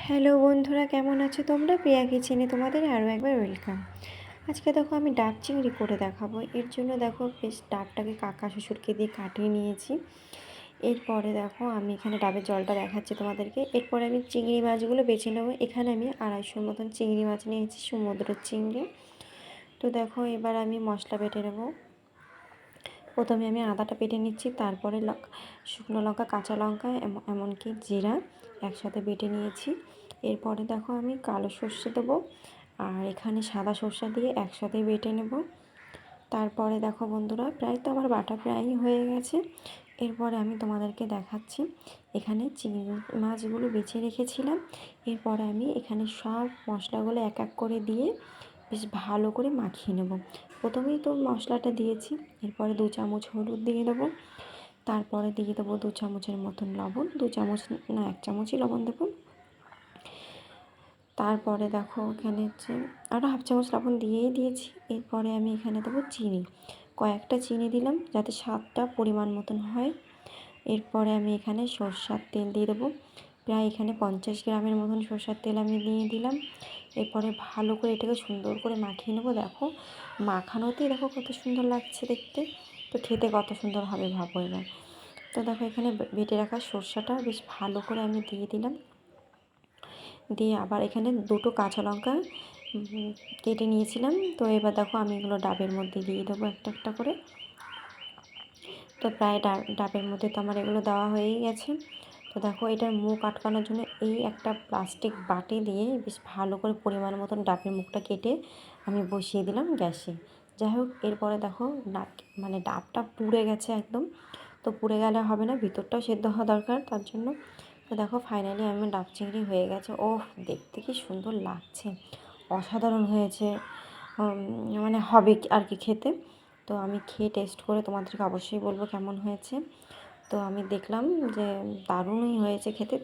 Hello বন্ধুরা, কেমন আছো তোমরা? প্রিয়া কিচেনে তোমাদের আরও একবার ওয়েলকাম। আজকে দেখো আমি ডাব চিংড়ি করে দেখাবো। এর জন্য দেখো বেশ ডাবটাকে কাকা শ্বশুরকে দিয়ে কাটিয়ে নিয়েছি। এরপরে দেখো আমি এখানে ডাবের জলটা দেখাচ্ছি তোমাদেরকে। এরপরে আমি চিংড়ি মাছগুলো বেছে নেবো। এখানে আমি 250 মতন চিংড়ি মাছ নিয়েছি, সমুদ্রের চিংড়ি। তো দেখো এবার আমি মশলা বেটে নেবো। প্রথমে আমি আদাটা বেটে নিচ্ছি, তারপরে শুকনো লঙ্কা, কাঁচা লঙ্কা এমনকি জিরা একসাথে বেটে নিয়েছি। এরপরে দেখো আমি কালো সর্ষে দেবো, আর এখানে সাদা সর্ষে দিয়ে একসাথে বেটে নেব। তারপরে দেখো বন্ধুরা, প্রায় তো আমার বাটা প্রায়ই হয়ে গেছে। এরপরে আমি তোমাদেরকে দেখাচ্ছি এখানে চিংড়ি মাছগুলো বেছে রেখেছিলাম। এরপরে আমি এখানে সব মশলাগুলো এক এক করে দিয়ে বেশ ভালো করে মাখিয়ে নেব। প্রথমেই তো মশলাটা দিয়েছি, এরপরে 2 চামচ হলুদ দিয়ে দেবো, তারপরে দিয়ে দেবো 2 চামচের মতন লবণ, 2 চামচ না 1 চামচই লবণ দেবো। তারপরে দেখো এখানে হচ্ছে আরও 1/2 চামচ লবণ দিয়েই দিয়েছি। এরপরে আমি এখানে দেবো চিনি, কয়েকটা চিনি দিলাম যাতে স্বাদটা পরিমাণ মতন হয়। এরপরে আমি এখানে সরষের তেল দিয়ে দেবো, প্রায় এখানে 50 গ্রামের মতন সরষের তেল আমি দিয়ে দিলাম। এরপরে ভালো করে এটাকে সুন্দর করে মাখিয়ে নেবো। দেখো মাখানোতেই দেখো কত সুন্দর লাগছে দেখতে, তো খেতে কত সুন্দর হবে ভাবো এবার। তো দেখো এখানে বেটে রাখা সরষেটা বেশ ভালো করে আমি দিয়ে দিলাম, দিয়ে আবার এখানে 2টো কাঁচা লঙ্কা কেটে নিয়েছিলাম। তো এবার দেখো আমি এগুলো ডাবের মধ্যে দিয়ে দেবো একটা একটা করে। তো প্রায় ডাবের মধ্যে তো আমার এগুলো দেওয়া হয়েই গেছে। তো দেখো এটার মুখ আটকানোর জন্য এই একটা প্লাস্টিক বাটি দিয়ে বেশ ভালো করে পরিমাণ মতন ডাবের মুখটা কেটে আমি বসিয়ে দিলাম গ্যাসে। যাই হোক, এরপরে দেখো মানে ডাবটা পুড়ে গেছে একদম। তো পুড়ে গেলে হবে না, ভিতরটাও সেদ্ধ হওয়া দরকার তার জন্য। তো দেখো ফাইনালি আমার ডাব চিংড়ি হয়ে গেছে। ওহ, দেখতে কি সুন্দর লাগছে, অসাধারণ হয়েছে। মানে হবে আর কি খেতে। তো আমি খেয়ে টেস্ট করে তোমাদেরকে অবশ্যই বলবো কেমন হয়েছে। তো আমি দেখলাম যে দারুণই হয়েছে খেতে।